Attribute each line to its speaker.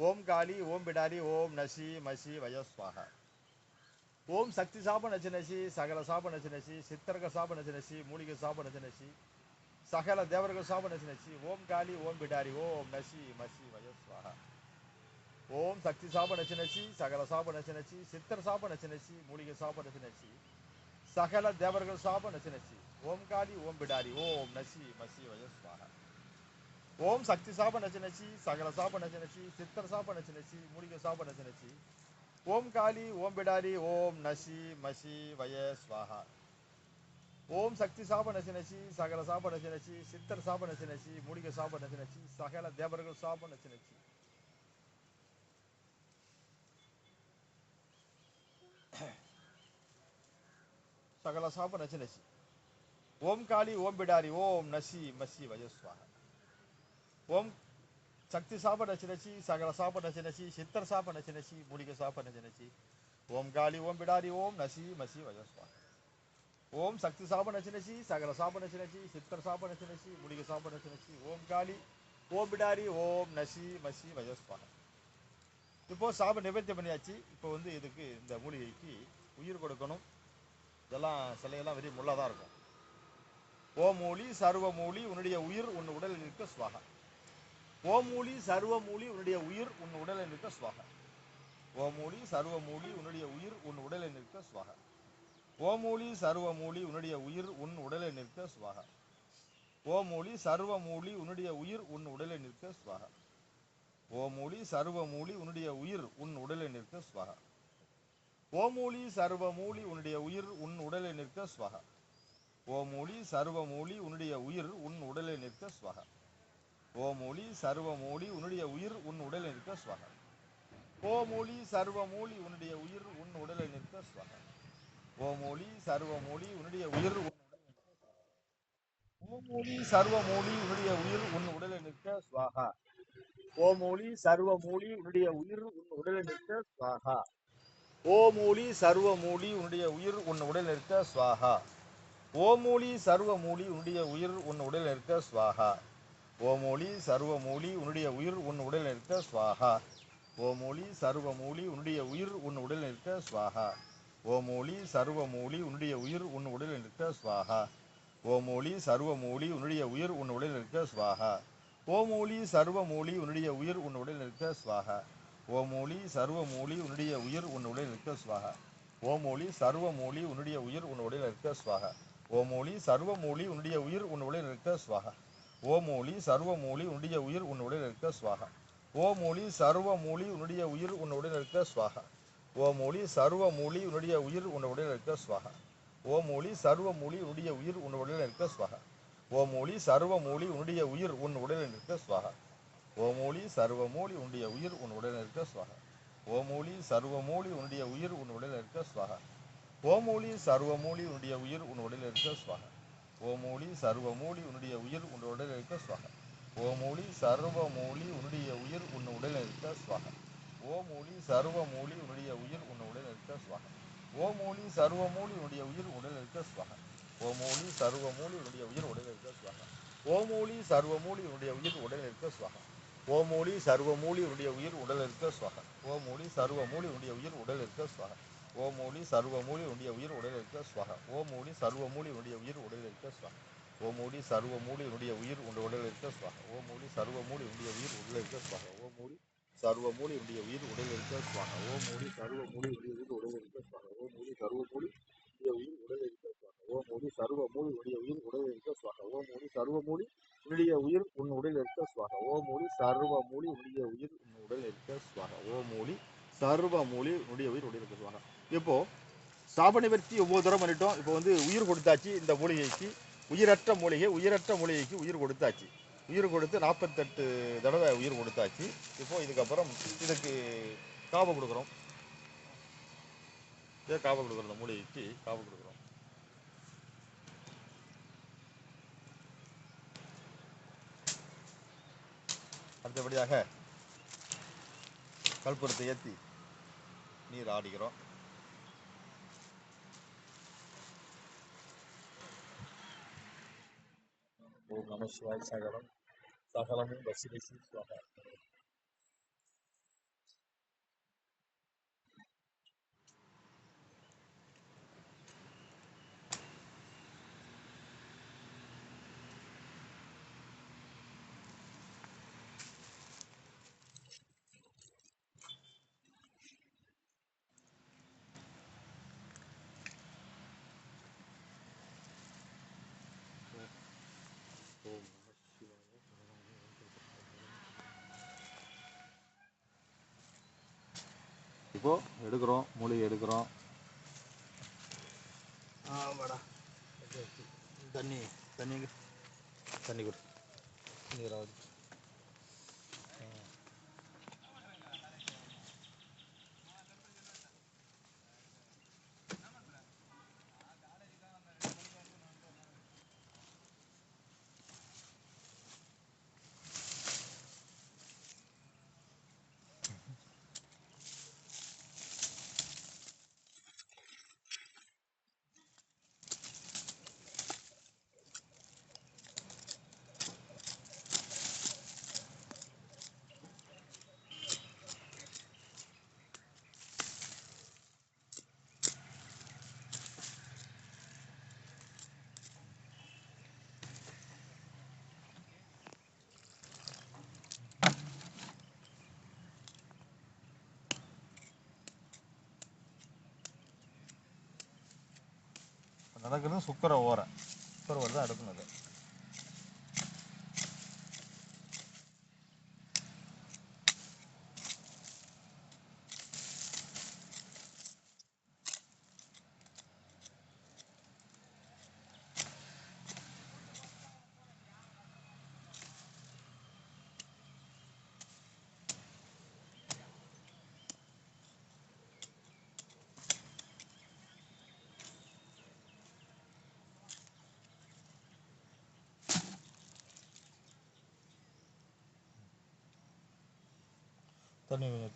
Speaker 1: ஓம் காளி ஓம் பிடாரி ஓம் நசி மசி வயஸ்வாகா. ஓம் சக்தி சாப நச்சு நசி சகல சாப நச்சு நசி சித்தர்க சாப நச்சு நசி மூலிகை சாப நச்சு நசி சகல தேவர்கள் சாப நச்சு நசி ஓம் காளி ஓம் பிடாரி ஓம் நசி மசி வயஸ்வாகா. ஓம் சக்தி சாப நச்சு நசி சகல சாப நச்சு நசி சித்தர் சாப நச்சு நசி மூலிகை சாப நச்சு நசி சகல தேவர்கள் சாப நச்சு நசி ஓம் காளி ஓம் பிடாரி ஓம் நசி மசி வயஸ்வாகா. ஓம் சக்தி சாப நச்சு நசி சகல சாப நச்சு நசி சித்தர் சாப நச்சு நசி மூலிகை சாப நச்சு நசி ஓம் காளி ஓம் பிடாரி ஓம் நசி மசி வய ஸ்வாஹா. ஓம் சக்தி சாப நசி நசி சகல சாப நசி நசி சித்தர் சாப நசி நசி மூலிகை சாப நசி நசி சகல தேவர்கள் சாப நசி நசி சகல சாப நசி நசி ஓம் காளி ஓம் பிடாரி ஓம் நசி மசி வய ஸ்வாஹா. ஓம் சக்தி சாப நசி நசி சகல சாப நசி நசி சித்தர் சாப நசி நசி மூலிகை சாப நசி நசி ஓம் காளி ஓம் பிடாரி ஓம் நசி மசி வய ஸ்வாஹா. ஓம் சக்தி சாப நச்சு நசி சகல சாப நச்சு நசி சித்தர் சாப நச்சு நசி மூலிகை சாப நச்சு நசி ஓம் காளி ஓம் பிடாரி ஓம் நசி மசி வயஸ்வாக. இப்போ சாப நிவர்த்தி பண்ணியாச்சு. இப்போ வந்து இதுக்கு இந்த மூலிகைக்கு உயிர் கொடுக்கணும். இதெல்லாம் சிலையெல்லாம் வெறி முள்ளா தான் இருக்கும். ஓம் மூலி சர்வ மூலி உன்னுடைய உயிர் உன் உடலில் இருக்க ஸ்வாகா. ஓம் மூலி சர்வ மூலி உன்னுடைய உயிர் உன் உடலில் இருக்க ஸ்வாகா. ஓம் மூலி சர்வ மூலி உன்னுடைய உயிர் உன் உடலில் நிற்க ஸ்வாகா. ஓமூலி சர்வ மூலி உன்னுடைய உயிர் உன் உடலை நிற்க ஸ்வாகா. ஓமூலி சர்வ மூலி உன்னுடைய உயிர் உன் உடலை நிற்க ஸ்வாகா. ஓமூலி சர்வ மூலி உன்னுடைய உயிர் உன் உடலை நிற்க ஸ்வாகா. ஓமூலி சர்வ மூலி உன்னுடைய உயிர் உன் உடலை நிற்க ஸ்வாகா. ஓமூலி சர்வ மூலி உன்னுடைய உயிர் உன் உடலை நிற்க ஸ்வாகா. ஓமூலி சர்வ மூலி உன்னுடைய உயிர் உன் உடலை நிற்க ஸ்வாகா. ஓமூலி சர்வ மூலி உன்னுடைய உயிர் உன் உடலை நிற்க ஸ்வாகா. ஓமூலி சர்வ மூலி உன்னுடைய உயிர் ஓமூலி சர்வ மூலி உன்னுடைய உயிர் உன் உடலில் நிற்க ஸ்வாகா. ஓமூலி சர்வ மூலி உன்னுடைய உயிர் உன் உடலில் நிற்க ஸ்வாகா. ஓமூலி சர்வ மூலி உன்னுடைய உயிர் உன் உடலில் நிற்க ஸ்வாகா. ஓமூலி சர்வ மூலி உன்னுடைய உயிர் உன் உடலில் நிற்க ஸ்வாகா. ஓமூலி சர்வ மூலி உன்னுடைய உயிர் உன் உடலில் நிற்க ஸ்வாகா. ஓமூலி சர்வ மூலி உன்னுடைய உயிர் உன் உடலில் நிற்க ஸ்வாகா. ஓமூலி சர்வ மூலி உன்னுடைய உயிர் உன் உடலில் நிற்க ஸ்வாகா. ஓமூலி சர்வ மூலி உன்னுடைய உயிர் உன் உடலில் நிற்க ஸ்வாகா. ஓமூலி சர்வ மூலி உன்னுடைய உயிர் உன் உடலில் நிற்க ஸ்வாகா. ஓமூலி சர்வ மூலி உன்னுடைய உயிர் உன் உடலில் நிற்க ஸ்வாகா. ஓமூலி சர்வ மூலி உன்னுடைய உயிர் உன் உடலில் நிற்க ஸ்வாகா. ஓமூலி சர்வ மூலி உன்னுடைய உயிர் உன் உடலில் நிற்க ஸ்வாகா. ஓமூலி சர்வ மூலி உன்னுடைய உயிர் உன் உடலில் நிற்க ஸ்வாகா. ஓமூலி சர்வ மூலி உன்னுடைய உயிர் உன் உடலில் நிற்க ஸ்வாகா. ஓமூலி சர்வ மூலி உன்னுடைய உயிர் உன் உடலில் நிற்க ஸ்வாகா. ஓமூலி சர்வ மூலி உன்னுடைய உயிர் உன் உடலில் நிற்க ஸ்வாகா. ஓமூலி சர்வ மூலி உன்னுடைய உயிர் உன் உடலில் நிற்க ஸ்வாகா. ஓமூலி சர்வ மூலி உன்னுடைய உயிர் உன் உடலில் நிற்க ஸ்வாகா. ஓமூலி சர்வ மூலி உன்னுடைய உயிர் உன் உடலில் நிற்க ஸ்வாகா. ஓமூலி சர்வ மூலி உன்னுடைய உயிர் உன் உடலில் நிற்க ஸ்வாகா. ஓமூலி சர்வ மூலி உன்னுடைய உயிர் உன் உடலில் நிற்க ஸ்வாகா. ஓமூலி சர்வ மூலி உன்னுடைய உயிர் உன் உடலில் நிற்க ஸ்வாகா. ஓமூலி சர்வ மூலி உன்னுடைய உயிர் உன் உடலில் நிற்க ஸ்வாகா. ஓமூலி சர்வ மூலி உன்னுடைய உயிர் உடலில் நிற்க ஸ்வாகா. ஓமூலி சர்வ மூலி உன்னுடைய உயிர் உடலில் நிற்க ஸ்வாகா. ஓமூலி சர்வ மூலி உன்னுடைய உயிர் உடலில் நிற்க ஸ்வாகா. ஓமூலி சர்வ மூலி உன்னுடைய உயிர் உடலில் நிற்க ஸ்வாகா. ஓமூலி சர்வ மூலி உன்னுடைய உயிர் உடலில் நிற்க ஸ்வாகா. ஓமூலி சர்வ மூலி உன்னுடைய உயிர் உடலில் நிற்க ஸ்வாகா. ஓமூலி சர்வ மூலி உன்னுடைய உயிர் உடலில் நிற்க ஸ்வாகா. ஓமூலி சர்வ மூலி உன்னுடைய உயிர் உன் உடலில் நிற்க ஸ்வாகா. ஓமூலி சர்வ மூலி உன்னுடைய உயிர் உடலில் நிற்க ஸ்வாகா. ஓமூலி சர்வ மூலி உன்னுடைய உயிர் உடலில் நிற்க ஸ்வாகா. ஓமூலி சர்வ மூலி உன்னுடைய உயிர் உடலில் நிற்க ஸ்வாகா. ஓமூலி சர்வ மூலி உன்னுடைய உயிர் உடலில் நிற்க ஸ்வாகா. ஓமூலி சர்வ மூலி உன்னுடைய உயிர் உடலில் நிற்க ஸ்வாகா. ஓமூலி சர்வ மூலி உன்னுடைய உயிர் உன் உடலில் நிற்க ஸ்வாகா. ஓமூலி சர்வ மூலி உன்னுடைய உயிர் உன் உடலில் நிற்க ஸ்வாகா. ஓமூலி சர்வ மூலி உன்னுடைய உயிர் உடலில் நிற்க ஸ்வாகா. இப்போ சாப நிவர்த்தி ஒவ்வொரு தரம் பண்ணிட்டோம். இப்போ வந்து உயிர் கொடுத்தாச்சு. இந்த மூலிகைக்கு உயிரற்ற மூலிகைக்கு உயிர் கொடுத்தாச்சு. உயிர் கொடுத்து 48 தடவை உயிர் கொடுத்தாச்சு. இப்போ இதுக்கப்புறம் இதுக்கு காவு கொடுக்குறோம். இதை காவு கொடுக்குறோம். இந்த மூலிகைக்கு காவு கொடுக்குறோம். அடுத்தபடியாக கற்பூரத்தை ஏற்றி நீர் ஆடிக்கிறோம். ஓம் நம சிவாய். சகலம் சகலமும் வசி வசி சுவாகா. இப்போது எடுக்கிறோம், மூலிகை எடுக்கிறோம். ஆமாடா. தண்ணி தண்ணி தண்ணி கொடு, நீராவது. நடக்கிறது சுக்கரை ஓரை, சுக்கரை ஓரை தான் எடுக்கணும். தண்ணி கொஞ்சம்